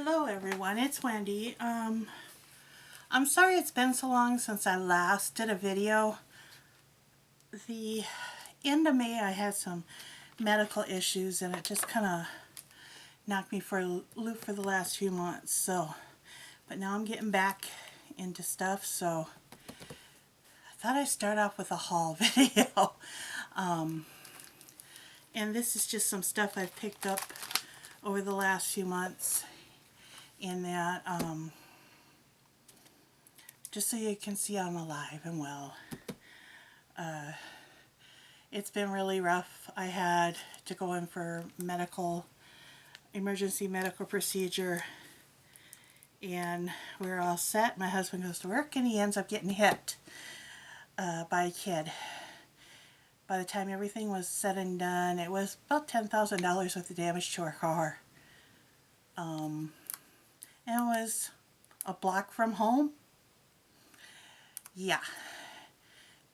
Hello everyone, it's Wendy. I'm sorry it's been so long since I last did a video. The end of May I had some medical issues and it just kind of knocked me for a loop for the last few months. But now I'm getting back into stuff, so I thought I'd start off with a haul video. And this is just some stuff I've picked up over the last few months. In that, just so you can see I'm alive and well. It's been really rough. I had to go in for emergency medical procedure, and we're all set. My husband goes to work and he ends up getting hit by a kid. By the time everything was said and done, it was about $10,000 worth of damage to our car. And it was a block from home. Yeah.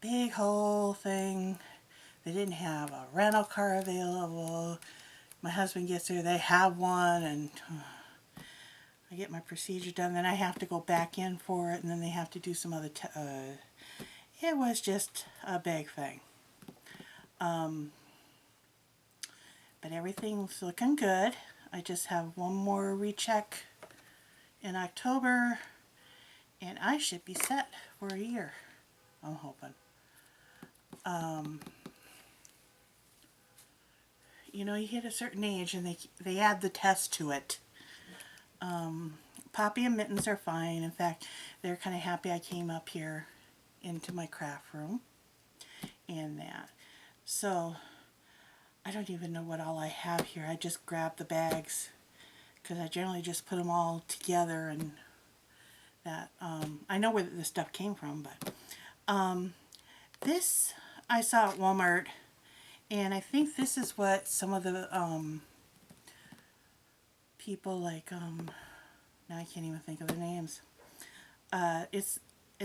Big whole thing. They didn't have a rental car available. My husband gets there, they have one, and I get my procedure done. Then I have to go back in for it, and then they have to do some other it was just a big thing. But everything's looking good. I just have one more recheck in October, and I should be set for a year, I'm hoping. You know, you hit a certain age and they add the test to it. Poppy and Mittens are fine. In fact, they're kind of happy I came up here into my craft room and that. So, I don't even know what all I have here. I just grabbed the bags because I generally just put them all together, and that I know where this stuff came from, but this I saw at Walmart, and I think this is what some of the people like now I can't even think of the names. It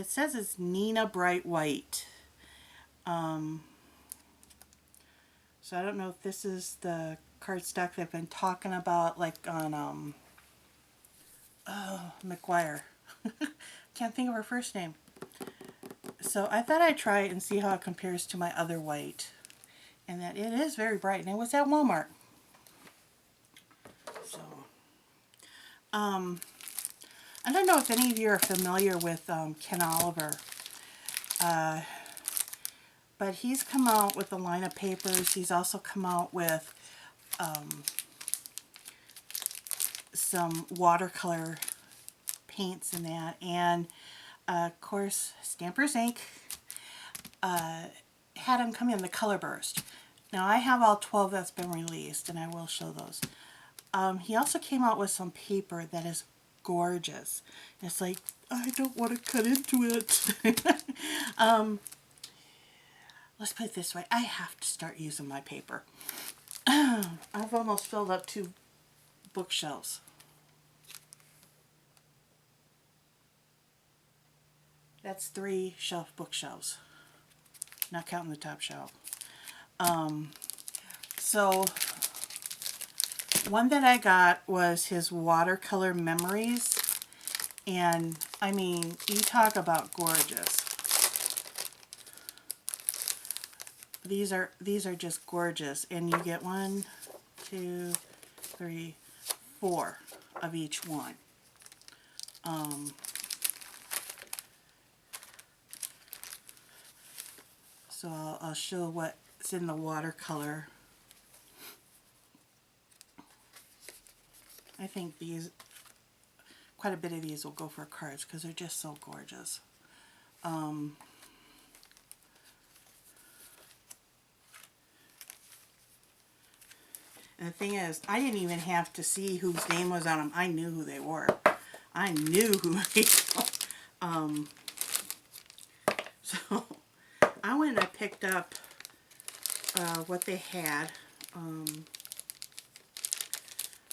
says it's Nina Bright White. So I don't know if this is the cardstock they've been talking about, like on McGuire. Can't think of her first name. So I thought I'd try it and see how it compares to my other white. And that it is very bright. And it was at Walmart. So, I don't know if any of you are familiar with Ken Oliver. But he's come out with a line of papers. He's also come out with some watercolor paints and that. And of course, Stampers Ink had them come in the Color Burst. Now I have all 12 that's been released, and I will show those. He also came out with some paper that is gorgeous. It's like, I don't want to cut into it. Let's put it this way. I have to start using my paper. I've almost filled up 2 bookshelves. That's 3 bookshelves, not counting the top shelf. So one that I got was his watercolor memories, and I mean, you talk about gorgeous. These are just gorgeous, and you get 1, 2, 3, 4 of each one. So I'll show what's in the watercolor. I think quite a bit of these will go for cards because they're just so gorgeous. And the thing is, I didn't even have to see whose name was on them. I knew who they were. I knew who they were. So I went and I picked up what they had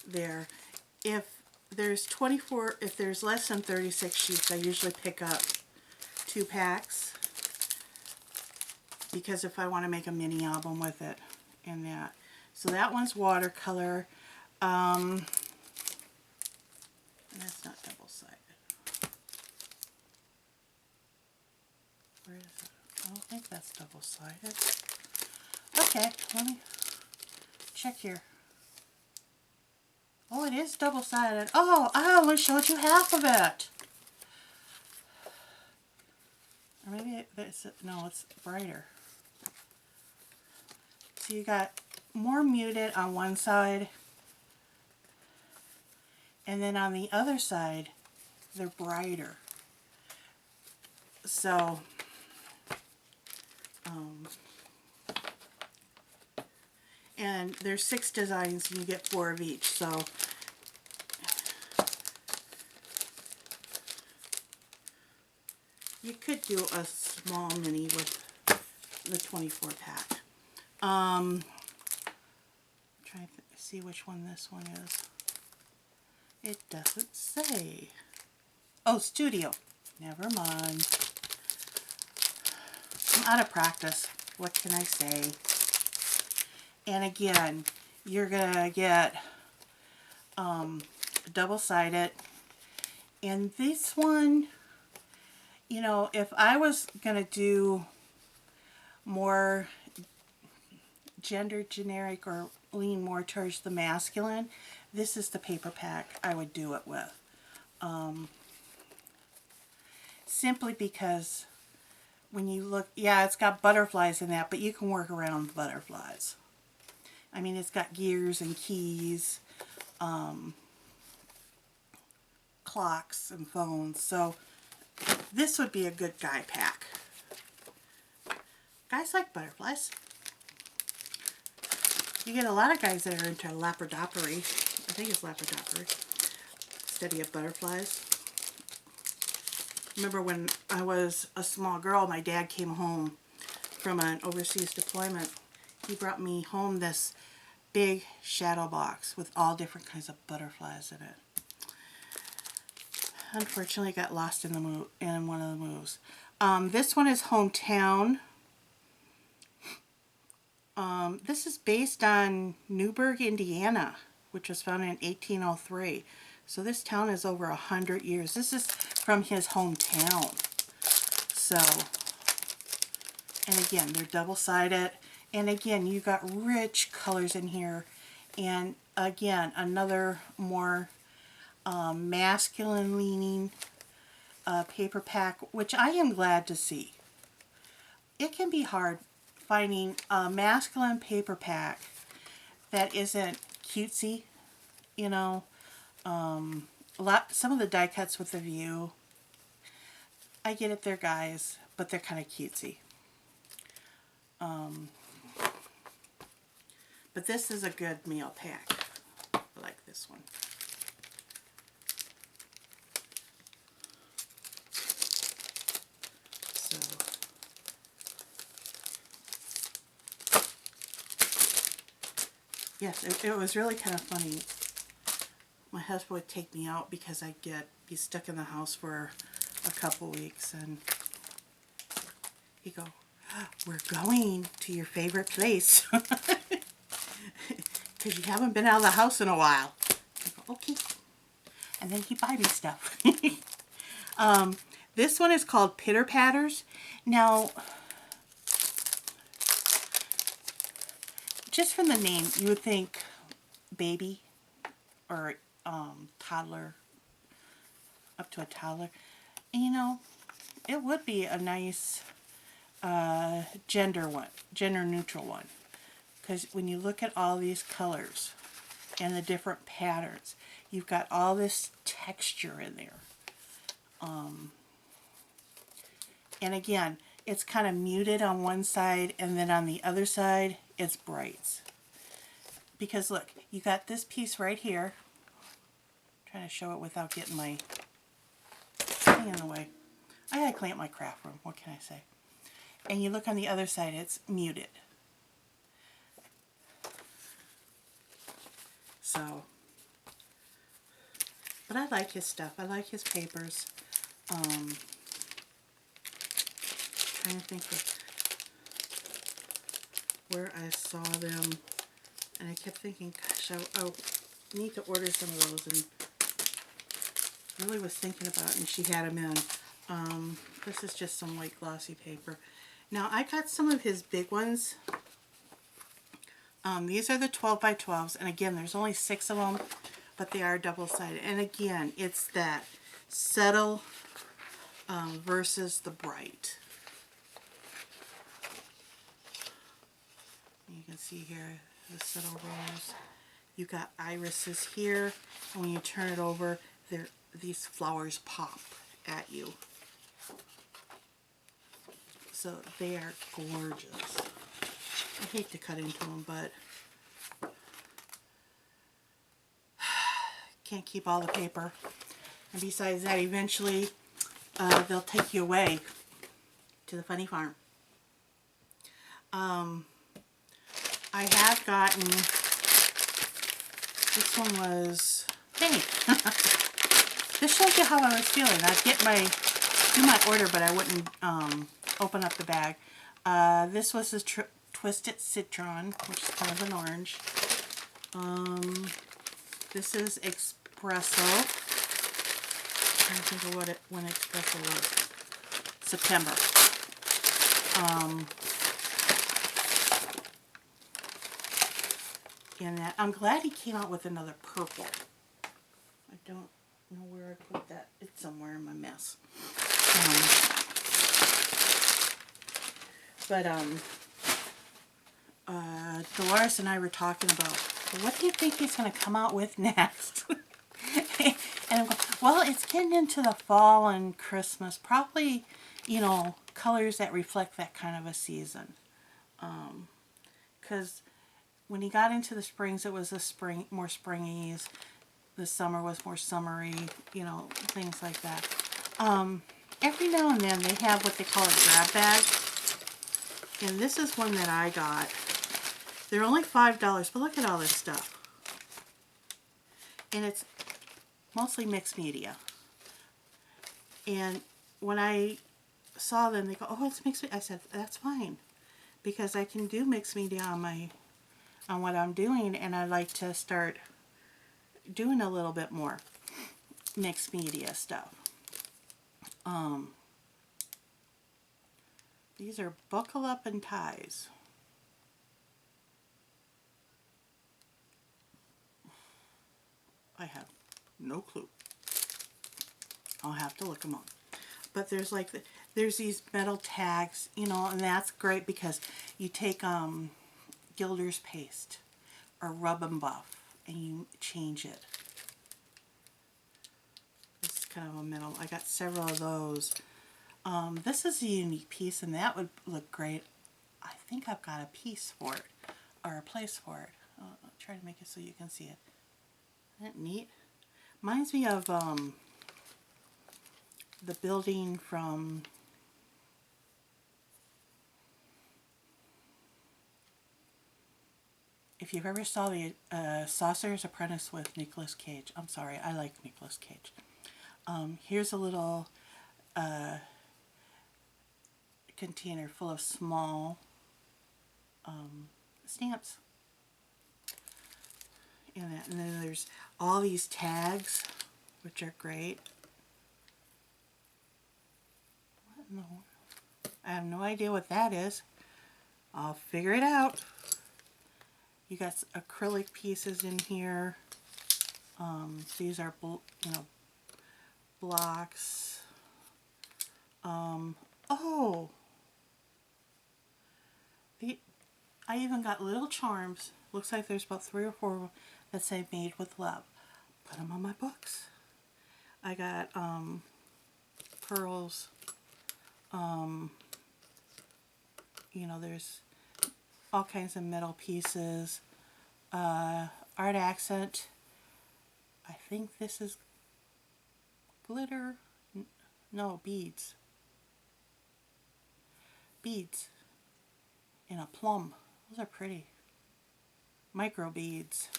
there. If there's less than 36 sheets, I usually pick up 2 packs, because if I want to make a mini album with it and that. So that one's watercolor. Where is it? I don't think that's double-sided. Okay, let me check here. Oh, it is double-sided. Oh, I only showed you half of it. Or maybe no, it's brighter. So you got more muted on one side, and then on the other side, they're brighter. So, and there's 6 designs, and you get 4 of each. So, you could do a small mini with the 24 pack. Trying to see which one this one is. It doesn't say. Oh, Studio. Never mind. I'm out of practice. What can I say? And again, you're gonna get double-sided. And this one, you know, if I was gonna do more gender generic or lean more towards the masculine, this is the paper pack I would do it with. Simply because when you look, yeah, it's got butterflies in that, but you can work around the butterflies. I mean, it's got gears and keys, clocks and phones, so this would be a good guy pack. Guys like butterflies. You get a lot of guys that are into labradopery. I think it's labradopery. Study of butterflies. Remember when I was a small girl, my dad came home from an overseas deployment. He brought me home this big shadow box with all different kinds of butterflies in it. Unfortunately, it got lost in one of the moves. This one is Hometown. This is based on Newburgh, Indiana, which was founded in 1803. So this town is over 100 years. This is from his hometown. So, and again, they're double-sided. And again, you got rich colors in here. And again, another more masculine-leaning paper pack, which I am glad to see. It can be hard finding a masculine paper pack that isn't cutesy, you know. Some of the die cuts with the View, I get it, they're guys, but they're kind of cutesy. But this is a good meal pack. I like this one. So, yes, it was really kind of funny. My husband would take me out because I'd be stuck in the house for a couple weeks, and he'd go, "We're going to your favorite place because you haven't been out of the house in a while." I go, "Okay," and then he'd buy me stuff. This one is called Pitter Patters. Now, just from the name, you would think baby or toddler, up to a toddler. And, you know, it would be a nice gender neutral one, because when you look at all these colors and the different patterns, you've got all this texture in there. And again, it's kind of muted on one side, and then on the other side, it's brights. Because look, you got this piece right here. I'm trying to show it without getting my thing in the way. I gotta clean up my craft room, what can I say? And you look on the other side, it's muted. So, but I like his stuff. I like his papers. Trying to think of where I saw them, and I kept thinking, gosh, I need to order some of those, and really was thinking about it, and she had them in This is just some white glossy paper. Now I got some of his big ones. These are the 12 by 12s, and again, there's only 6 of them, but they are double-sided. And again, it's that subtle versus the bright. You can see here the subtle rose. You got irises here, and when you turn it over, these flowers pop at you. So they are gorgeous. I hate to cut into them, but can't keep all the paper. And besides that, eventually they'll take you away to the funny farm. I have gotten, this one was pink. This shows you how I was feeling. I'd do my order, but I wouldn't open up the bag. This was the Twisted Citron, which is kind of an orange. This is Espresso. I'm trying to think of when Espresso was. September. And that, I'm glad he came out with another purple. I don't know where I put that. It's somewhere in my mess. Dolores and I were talking about, what do you think he's going to come out with next? And I'm going, well, it's getting into the fall and Christmas. Probably, you know, colors that reflect that kind of a season. Because when he got into the springs, it was more springies. The summer was more summery, you know, things like that. Every now and then they have what they call a grab bag. And this is one that I got. They're only $5, but look at all this stuff. And it's mostly mixed media. And when I saw them, they go, oh, it's mixed media. I said, that's fine. Because I can do mixed media on what I'm doing, and I like to start doing a little bit more mixed media stuff. These are Buckle Up and Ties. I have no clue. I'll have to look them up. But there's like there's these metal tags, you know, and that's great because you take Gilder's paste or Rub and Buff and you change it. This is kind of a metal. I got several of those. This is a unique piece, and that would look great. I think I've got a piece for it, or a place for it. I'll try to make it so you can see it. Isn't that neat? Reminds me of the building from if you've ever saw the Sorcerer's Apprentice with Nicolas Cage. I'm sorry, I like Nicolas Cage. Here's a little container full of small stamps. And then there's all these tags, which are great. What in the world? I have no idea what that is. I'll figure it out. You got acrylic pieces in here. These are, you know, blocks. Oh! I even got little charms. Looks like there's about 3 or 4 of them that say Made with Love. Put them on my books. I got pearls. You know, there's all kinds of metal pieces. Art accent. I think this is glitter. No, beads. Beads. In a plum. Those are pretty. Micro beads.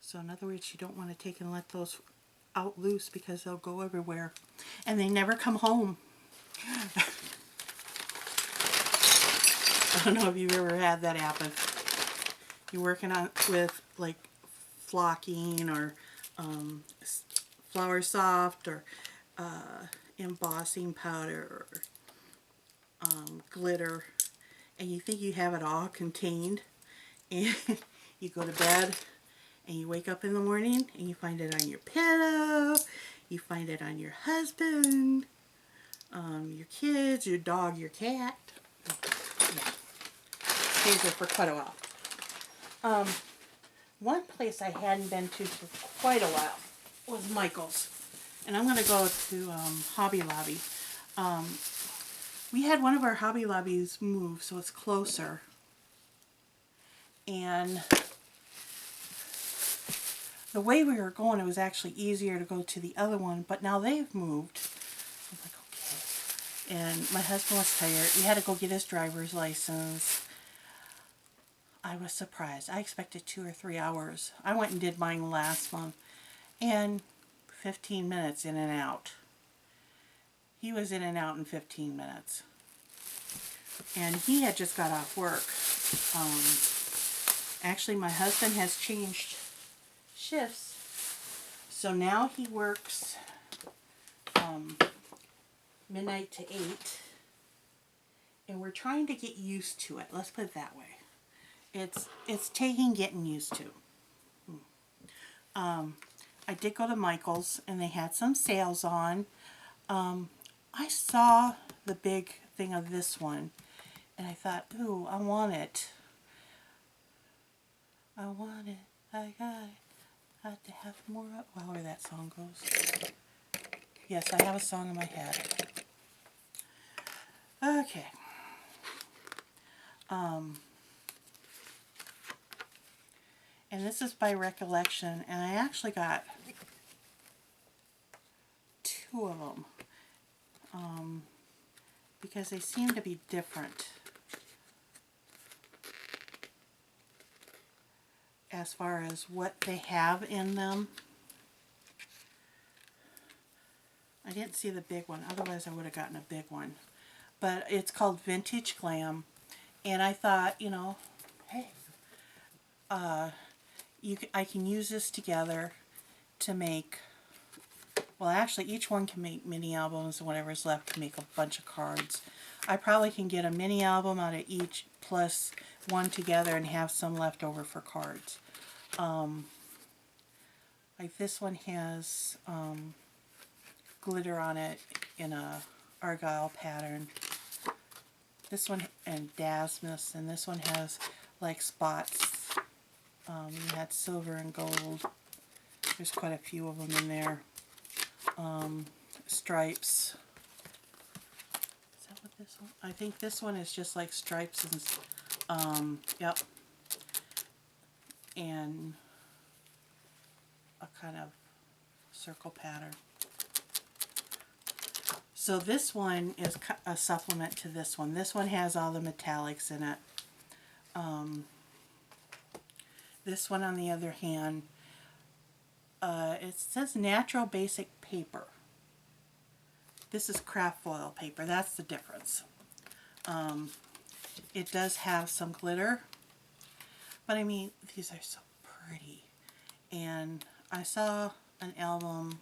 So in other words, you don't want to take and let those out loose because they'll go everywhere. And they never come home. I don't know if you've ever had that happen. You're working on with like flocking or Flower Soft or embossing powder or glitter, and you think you have it all contained, and you go to bed and you wake up in the morning and you find it on your pillow, you find it on your husband, your kids, your dog, your cat. Yeah, stays there for quite a while. One place I hadn't been to for quite a while was Michael's, and I'm going to go to Hobby Lobby. We had one of our Hobby Lobbies move, so it's closer, and the way we were going, it was actually easier to go to the other one, but now they've moved. I was like, okay. And my husband was tired. He had to go get his driver's license. I was surprised. I expected 2 or 3 hours. I went and did mine last month, and 15 minutes in and out. He was in and out in 15 minutes. And he had just got off work. Actually, my husband has changed shifts. So now he works midnight to 8. And we're trying to get used to it. Let's put it that way. It's taking getting used to. I did go to Michael's and they had some sales on. I saw the big thing of this one and I thought, ooh, I want it. I want it. I got it. I have to have more up. However that song goes. Yes, I have a song in my head. Okay. And this is by recollection, and I actually got 2 of them because they seem to be different as far as what they have in them. I didn't see the big one, otherwise I would have gotten a big one. But it's called Vintage Glam, and I thought, you know, hey, I can use this together to make, well actually each one can make mini albums, and whatever's left can make a bunch of cards. I probably can get a mini album out of each plus one together and have some left over for cards. Like this one has glitter on it in a argyle pattern. This one, and Dazzmas, and this one has like spots. You had silver and gold. There's quite a few of them in there. Stripes. Is that what this one? I think this one is just like stripes and, yep. And a kind of circle pattern. So this one is a supplement to this one. This one has all the metallics in it. This one, on the other hand, it says natural basic paper. This is craft foil paper. That's the difference. It does have some glitter, but I mean, these are so pretty. And I saw an album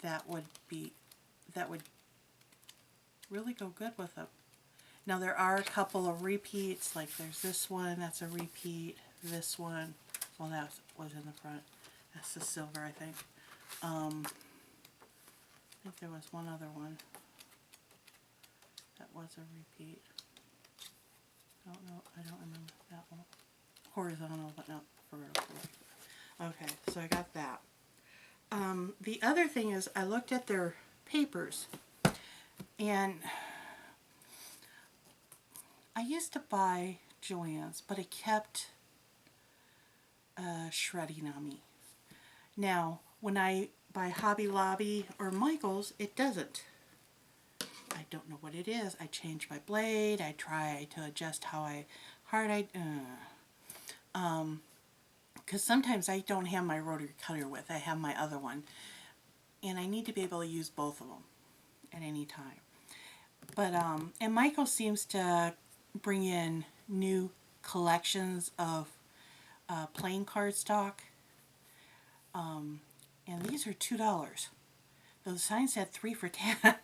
that would really go good with them. Now there are a couple of repeats, like there's this one, that's a repeat, this one, well that was in the front, that's the silver I think. I think there was one other one that was a repeat. I don't remember that one. Horizontal but not vertical. Okay, so I got that. The other thing is I looked at their papers, and I used to buy Joann's, but it kept shredding on me. Now, when I buy Hobby Lobby or Michael's, it doesn't. I don't know what it is. I change my blade. I try to adjust how hard I, because sometimes I don't have my rotary cutter with. I have my other one, and I need to be able to use both of them at any time. But and Michael seems to bring in new collections of playing cardstock, and these are $2. The sign said 3 for $10.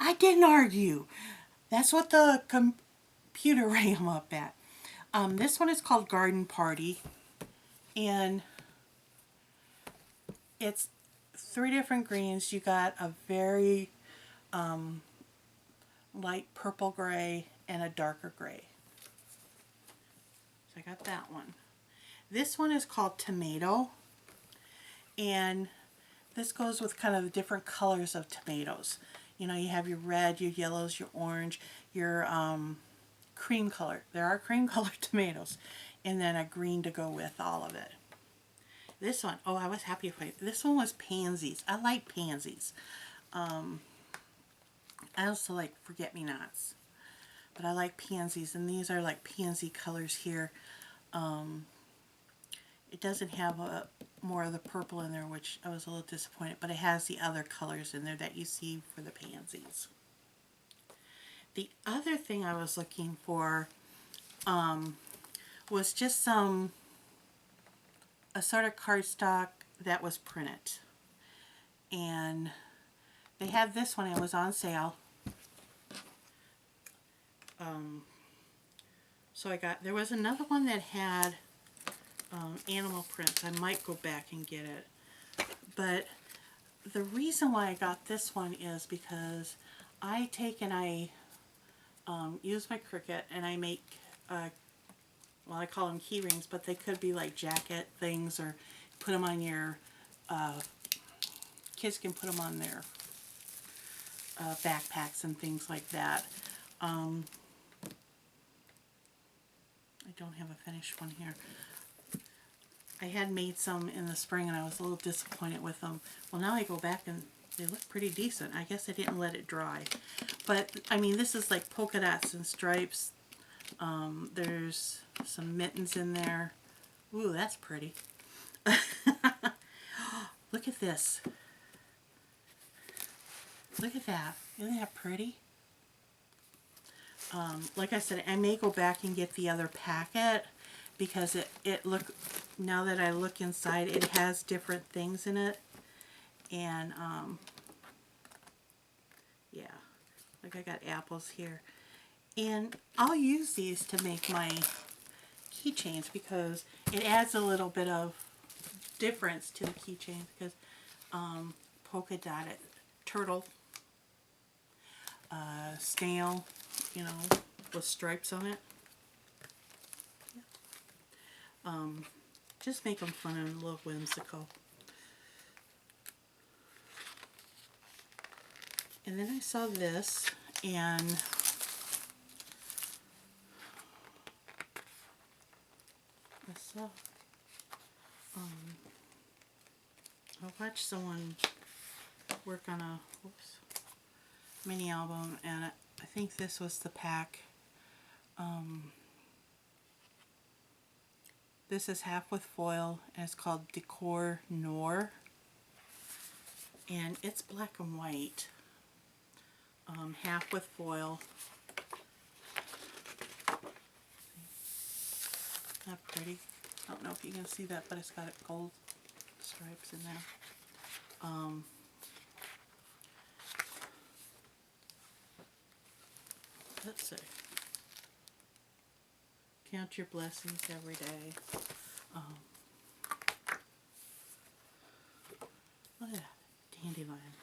I didn't argue. That's what the computer rang them up at. This one is called Garden Party, and it's 3 different greens. You got a very light purple gray and a darker gray. So I got that one. This one is called Tomato, and this goes with kind of the different colors of tomatoes. You know, you have your red, your yellows, your orange, your cream color. There are cream colored tomatoes, and then a green to go with all of it. This one, oh, I was happy to find. This one was pansies. I like pansies. I also like forget-me-nots, but I like pansies, and these are like pansy colors here. It doesn't have more of the purple in there, which I was a little disappointed, but it has the other colors in there that you see for the pansies. The other thing I was looking for was just a sort of cardstock that was printed. And they had this one, it was on sale. So there was another one that had animal prints. I might go back and get it. But the reason why I got this one is because I take and I use my Cricut and I make, well, I call them key rings, but they could be like jacket things, or put them on your, kids can put them on their backpacks and things like that. I don't have a finished one here. I had made some in the spring and I was a little disappointed with them. Well, now I go back and they look pretty decent. I guess I didn't let it dry. But, I mean, this is like polka dots and stripes. There's some mittens in there. Ooh, that's pretty. Look at this. Look at that. Isn't that pretty? Like I said, I may go back and get the other packet because now that I look inside, it has different things in it. And, yeah, like I got apples here. And I'll use these to make my keychains because it adds a little bit of difference to the keychains because polka dotted turtle, snail, you know, with stripes on it. Just make them fun and a little whimsical. And then I saw this, and I saw, I watched someone work on a mini album, and I think this was the pack. This is half with foil, and it's called Decor Noir, and it's black and white, half with foil. Isn't that pretty? I don't know if you can see that, but it's got gold stripes in there. Let's see. Count your blessings every day. Look at that, dandelion.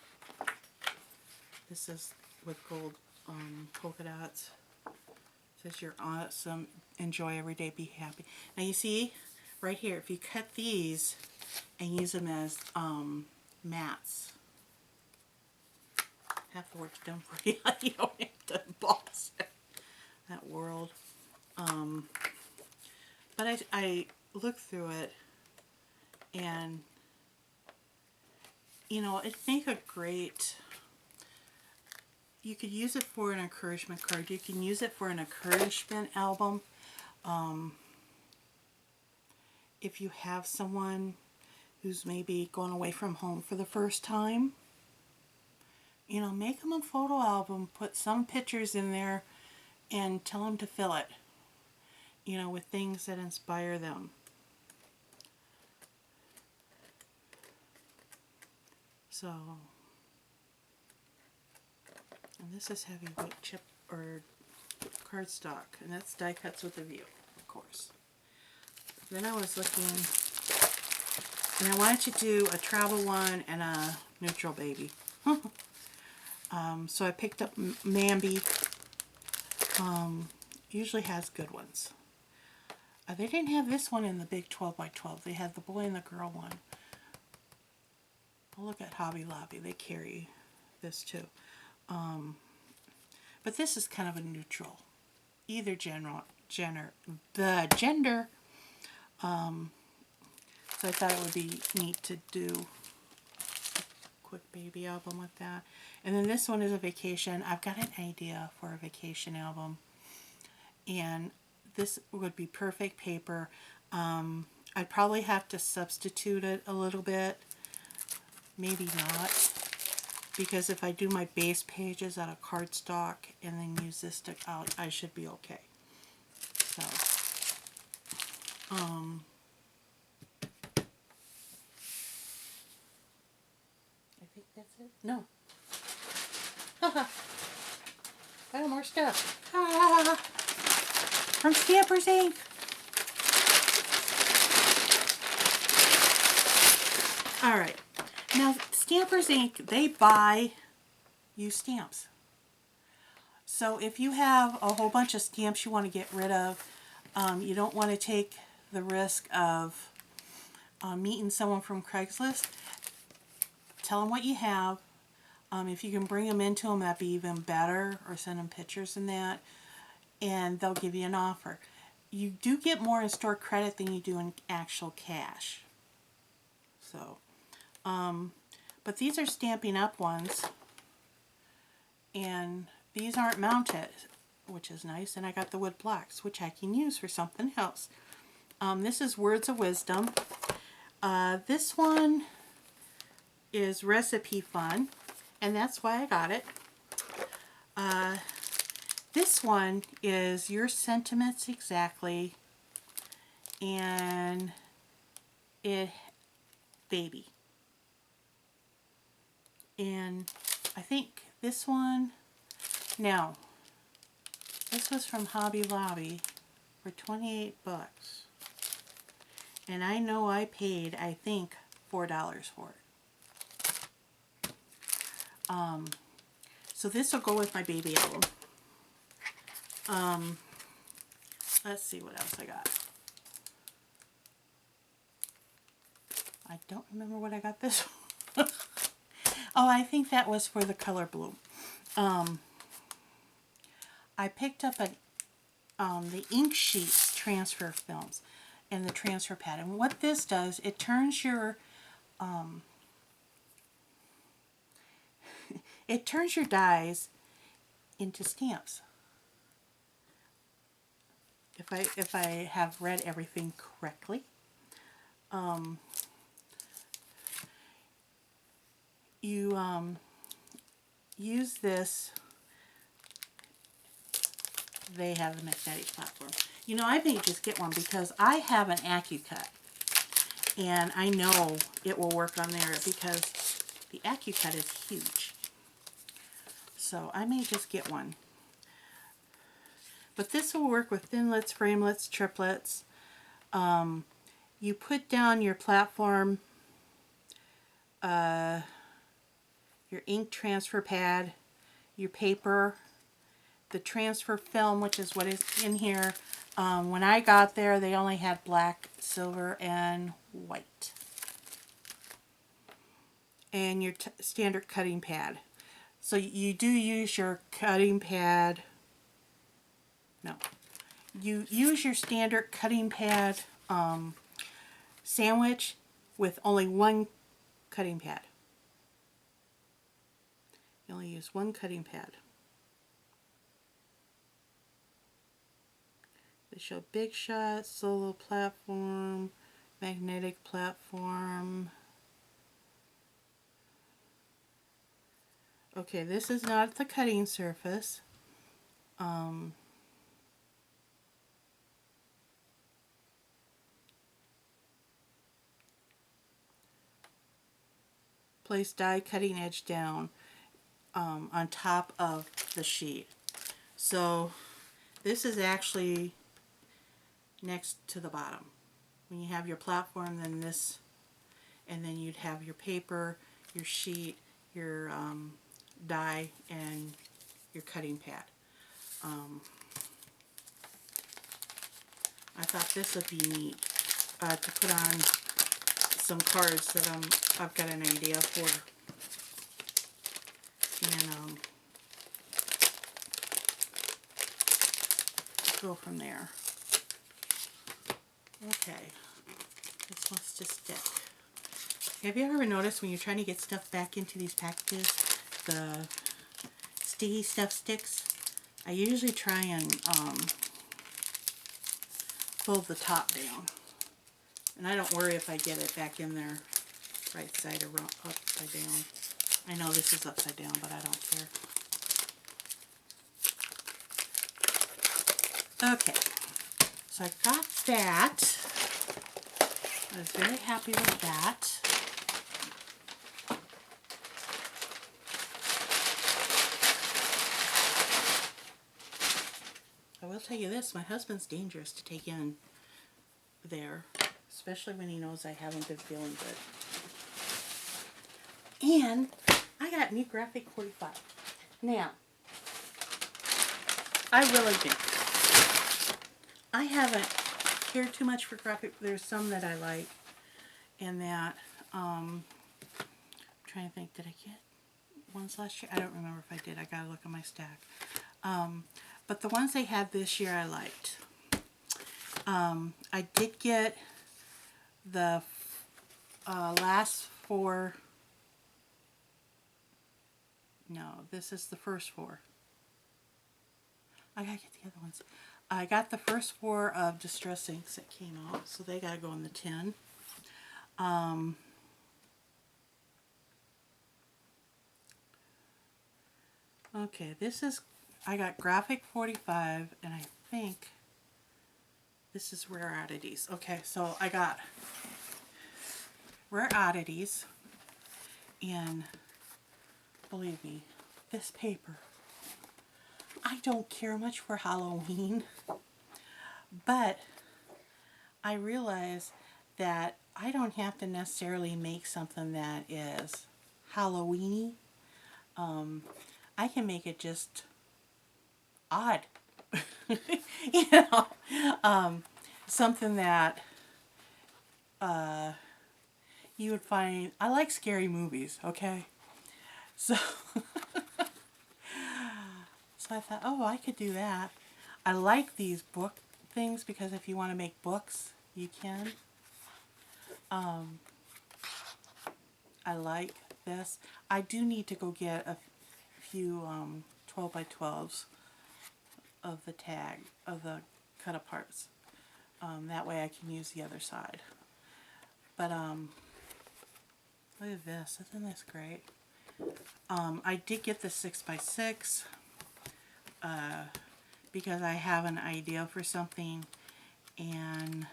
This is with gold polka dots. It says you're awesome, enjoy every day, be happy. Now you see, right here, if you cut these and use them as mats, half the work's done for you. You don't have to emboss that world. But I looked through it, and you know, it'd make a great, you could use it for an encouragement card, you can use it for an encouragement album. If you have someone who's maybe going away from home for the first time, you know, make them a photo album, put some pictures in there, and tell them to fill it, you know, with things that inspire them. So, And this is heavyweight chip or cardstock, and that's Die Cuts with a View, of course. Then I was looking, and I wanted to do a travel one and a neutral baby. So I picked up Mambi. Usually has good ones. They didn't have this one in the big 12 by 12. They had the boy and the girl one. I'll look at Hobby Lobby. They carry this too. But this is kind of a neutral. Either gender. So I thought it would be neat to do a quick baby album with that. And then this one is a vacation. I've got an idea for a vacation album. And this would be perfect paper. I'd probably have to substitute it a little bit. Maybe not. Because if I do my base pages out of cardstock and then use this stick out, I should be okay. So, I think that's it. No. I have more stuff. From Stampers Ink. Alright. Now, Stampers Ink, they buy you stamps. So if you have a whole bunch of stamps you want to get rid of, you don't want to take the risk of meeting someone from Craigslist, tell them what you have. If you can bring them into them, that'd be even better, or send them pictures and that, and they'll give you an offer. You do get more in store credit than you do in actual cash. So, but these are Stampin' Up! Ones, and these aren't mounted, which is nice, and I got the wood blocks, which I can use for something else. This is Words of Wisdom. This one is Recipe Fun, and that's why I got it. This one is Your Sentiments Exactly, and Baby. And I think this one, now, this was from Hobby Lobby for 28 bucks. And I know I paid, I think, $4 for it. So this will go with my baby album. Let's see what else I got. I don't remember what I got this one. Oh, I think that was for the color blue. I picked up the Ink Sheets transfer films and the transfer pad. And what this does, it turns your dies into stamps. If I have read everything correctly. You use this. They have the magnetic platform. You know, I may just get one because I have an AccuCut, and I know it will work on there because the AccuCut is huge. So I may just get one. But this will work with thinlits, framelits, triplets. You put down your platform, your ink transfer pad, your paper, the transfer film, which is what is in here. When I got there, they only had black, silver, and white. And your standard cutting pad. So you do use your cutting pad. No. You use your standard cutting pad sandwich with only one cutting pad. You only use one cutting pad. They show Big Shot, Solo Platform, Magnetic Platform. Okay, this is not the cutting surface. Place die cutting edge down. on top of the sheet. So this is actually next to the bottom. When you have your platform, then this, and then you'd have your paper, your sheet, your die, and your cutting pad. I thought this would be neat to put on some cards that I've got an idea for. And go from there. Okay, this wants to stick. Have you ever noticed when you're trying to get stuff back into these packages, the sticky stuff sticks? I usually try and fold the top down. And I don't worry if I get it back in there right side or upside down. I know this is upside down, but I don't care. Okay, so I got that. I was very happy with that. I will tell you this, my husband's dangerous to take in there, especially when he knows I haven't been feeling good. And I got new Graphic 45. Now, I will admit, I haven't cared too much for graphic. There's some that I like, and that, I'm trying to think, did I get ones last year? I don't remember if I did. I gotta look at my stack. But the ones they had this year I liked. I did get the last four. No, this is the first four. I gotta get the other ones. I got the first four of Distress Inks that came out, so they gotta go in the tin. Okay, this is, I got Graphic 45, and I think this is Rare Oddities. Okay, so I got Rare Oddities, and believe me, this paper, I don't care much for Halloween, but I realize that I don't have to necessarily make something that is Halloween-y. I can make it just odd. You know, something that you would find. I like scary movies, okay? So, so I thought, oh, I could do that. I like these book things because if you want to make books, you can. I like this. I do need to go get a few 12 by 12s of the tag, of the cut aparts. That way I can use the other side. But look at this, isn't this great? I did get the 6 by 6 because I have an idea for something, and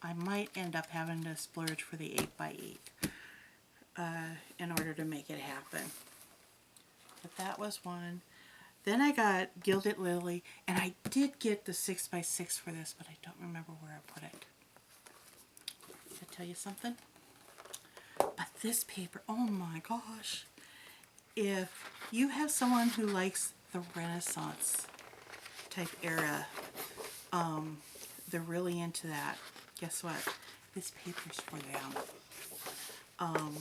I might end up having to splurge for the 8 by 8 in order to make it happen. But that was one. Then I got Gilded Lily, and I did get the 6 by 6 for this, but I don't remember where I put it. Did I tell you something? But this paper, oh my gosh. If you have someone who likes the Renaissance type era, they're really into that, guess what? This paper's for them.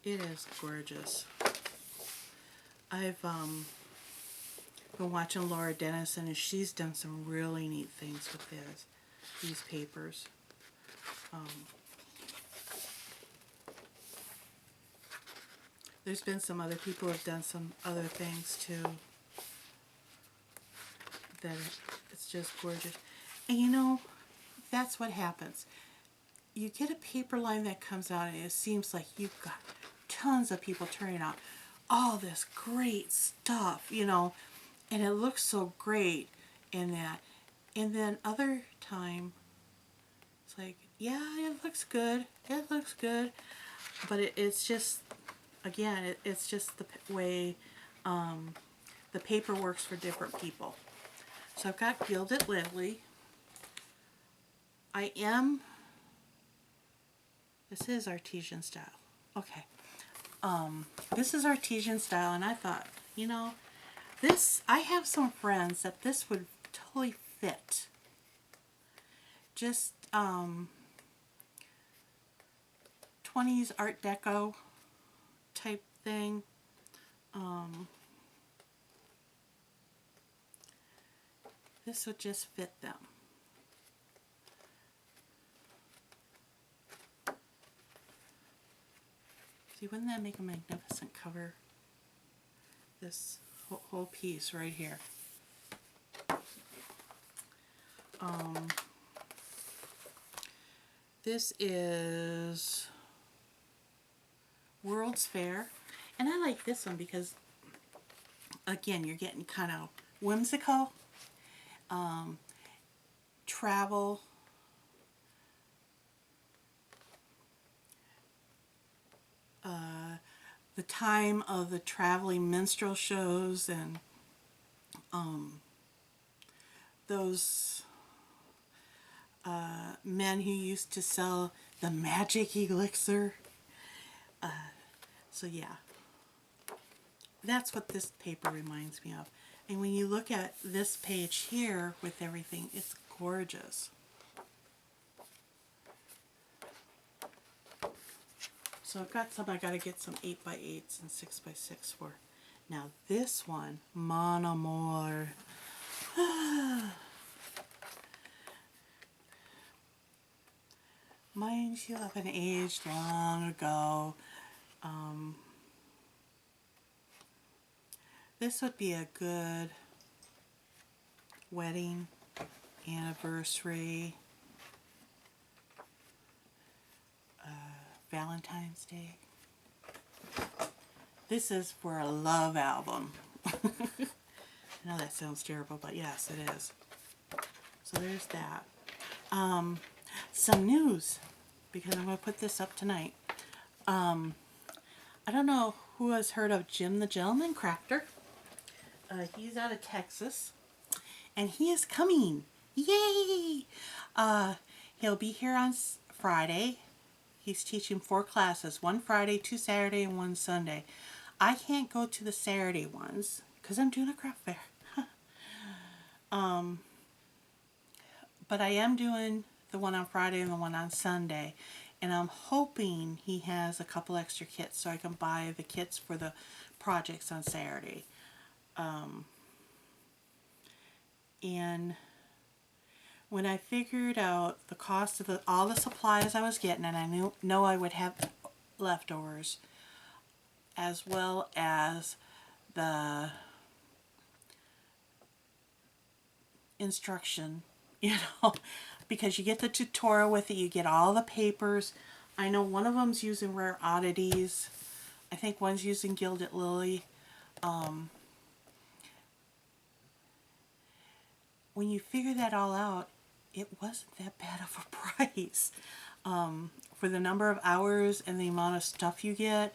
It is gorgeous. I've been watching Laura Dennison, and she's done some really neat things with these papers. There's been some other people who have done some other things too. That it's just gorgeous. And you know, that's what happens. You get a paper line that comes out, and it seems like you've got tons of people turning out all this great stuff, you know, and it looks so great in that. And then other time, it's like, yeah, it looks good, but it's just, again, it's just the way the paper works for different people. So I've got Gilded Lily. This is artesian style. Okay. This is artesian style, and I thought, you know, I have some friends that this would totally fit. Just 20s Art Deco type thing. This would just fit them. See, wouldn't that make a magnificent cover? This whole piece right here. This is World's Fair, and I like this one because, again, you're getting kind of whimsical, travel, the time of the traveling minstrel shows, and those men who used to sell the magic elixir. So yeah, that's what this paper reminds me of. And when you look at this page here with everything, it's gorgeous. So I've got some, I got to get some 8x8s and 6x6 for. Now this one, Mon Amour. Mind you, I've been aged long ago. This would be a good wedding, anniversary, Valentine's Day. This is for a love album. I know that sounds terrible, but yes, it is. So there's that. Some news, because I'm going to put this up tonight. I don't know who has heard of Jim the Gentleman Crafter. He's out of Texas, and he is coming. Yay! He'll be here on Friday. He's teaching 4 classes, 1 Friday, 2 Saturday, and 1 Sunday. I can't go to the Saturday ones because I'm doing a craft fair. But I am doing the one on Friday and the one on Sunday, and I'm hoping he has a couple extra kits so I can buy the kits for the projects on Saturday. And when I figured out the cost of all the supplies I was getting, and I know I would have leftovers, as well as the instruction, you know, because you get the tutorial with it, you get all the papers. I know one of them's using Rare Oddities. I think one's using Gilded Lily. When you figure that all out, it wasn't that bad of a price for the number of hours and the amount of stuff you get,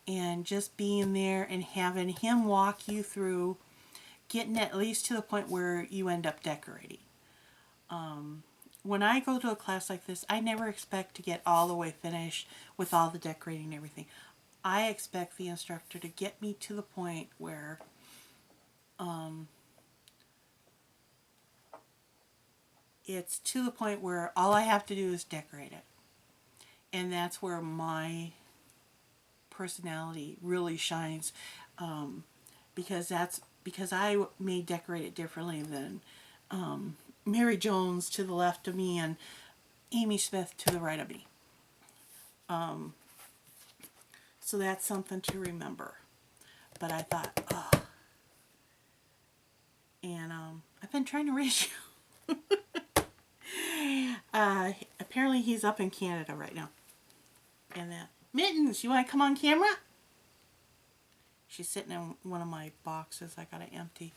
and just being there and having him walk you through getting at least to the point where you end up decorating. When I go to a class like this, I never expect to get all the way finished with all the decorating and everything. I expect the instructor to get me to the point where it's to the point where all I have to do is decorate it. And that's where my personality really shines, because I may decorate it differently than Mary Jones to the left of me and Amy Smith to the right of me. So that's something to remember. But I thought, oh. And I've been trying to reach you. Apparently he's up in Canada right now. And Mittens, you want to come on camera? She's sitting in one of my boxes I gotta empty.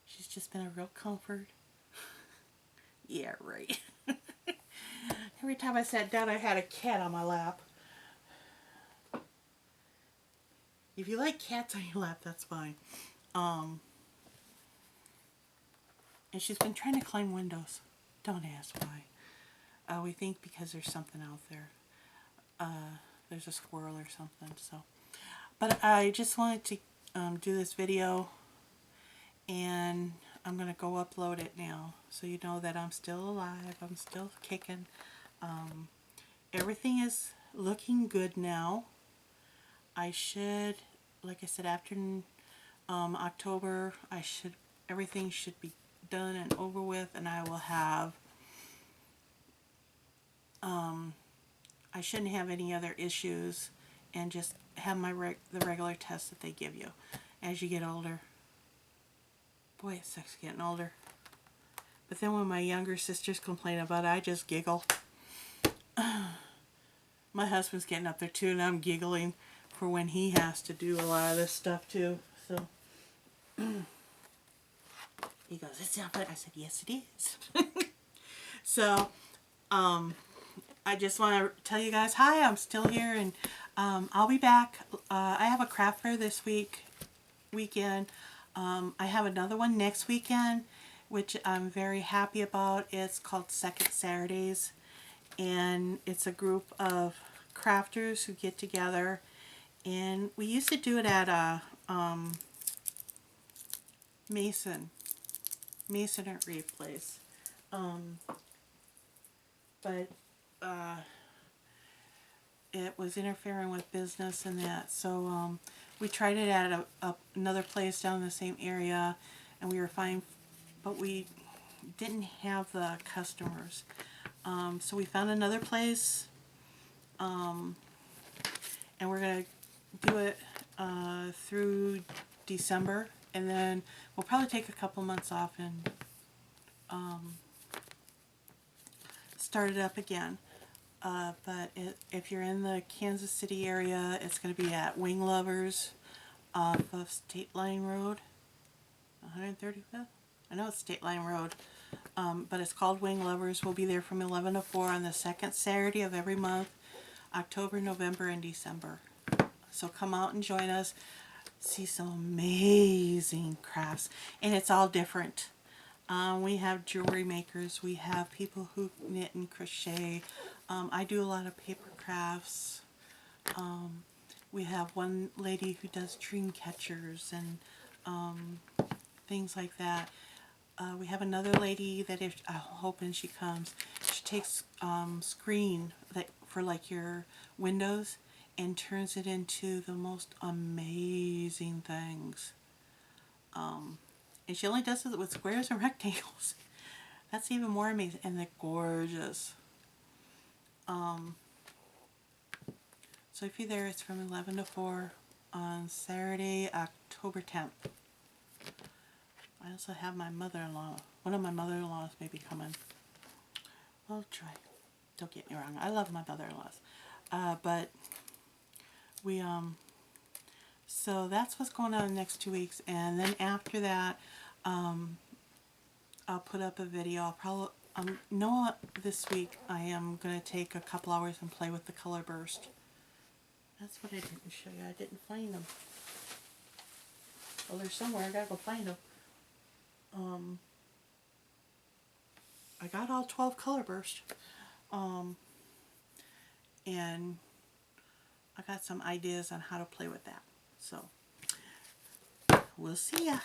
She's just been a real comfort. Yeah, right. time I sat down, I had a cat on my lap. If you like cats on your lap, that's fine. And she's been trying to climb windows. Don't ask why. We think because there's something out there. There's a squirrel or something. So, but I just wanted to do this video, and I'm gonna go upload it now, so you know that I'm still alive. I'm still kicking. Everything is looking good now. I should, like I said, after October, everything should be done and over with, and I will have, I shouldn't have any other issues, and just have my the regular tests that they give you as you get older. Boy, it sucks getting older. But then when my younger sisters complain about it, I just giggle. My husband's getting up there too, and I'm giggling for when he has to do a lot of this stuff too. So he goes, "It's not fun." I said, "Yes, it is." So I just want to tell you guys, hi, I'm still here, and I'll be back. I have a craft fair this weekend. I have another one next weekend, which I'm very happy about. It's called Second Saturdays, and it's a group of crafters who get together, and we used to do it at a masonry place, but it was interfering with business and that, so we tried it at another place down in the same area, and we were fine, but we didn't have the customers. So we found another place, and we're going to do it through December, and then we'll probably take a couple months off and start it up again. But if you're in the Kansas City area, it's going to be at Wing Lovers off of State Line Road, 135th? I know it's State Line Road, but it's called Wing Lovers. We'll be there from 11 to 4 on the second Saturday of every month, October, November, and December. So come out and join us. See some amazing crafts, and it's all different. We have jewelry makers, we have people who knit and crochet. I do a lot of paper crafts. We have one lady who does dream catchers and things like that. We have another lady that, if I'm hoping she comes, she takes screen for like your windows and turns it into the most amazing things. And she only does it with squares and rectangles. That's even more amazing, and they're gorgeous. So if you're there, it's from 11 to 4 on Saturday, October 10th. I also have my mother-in-law. One of my mother-in-laws may be coming. We'll try. Don't get me wrong, I love my mother-in-laws. But we, so that's what's going on in the next 2 weeks. And then after that, I'll put up a video. I'll probably, this week I am going to take a couple hours and play with the Color Burst. That's what I didn't show you. I didn't find them. Well, they're somewhere. I gotta go find them. I got all 12 Color Burst. And I got some ideas on how to play with that. So, we'll see ya.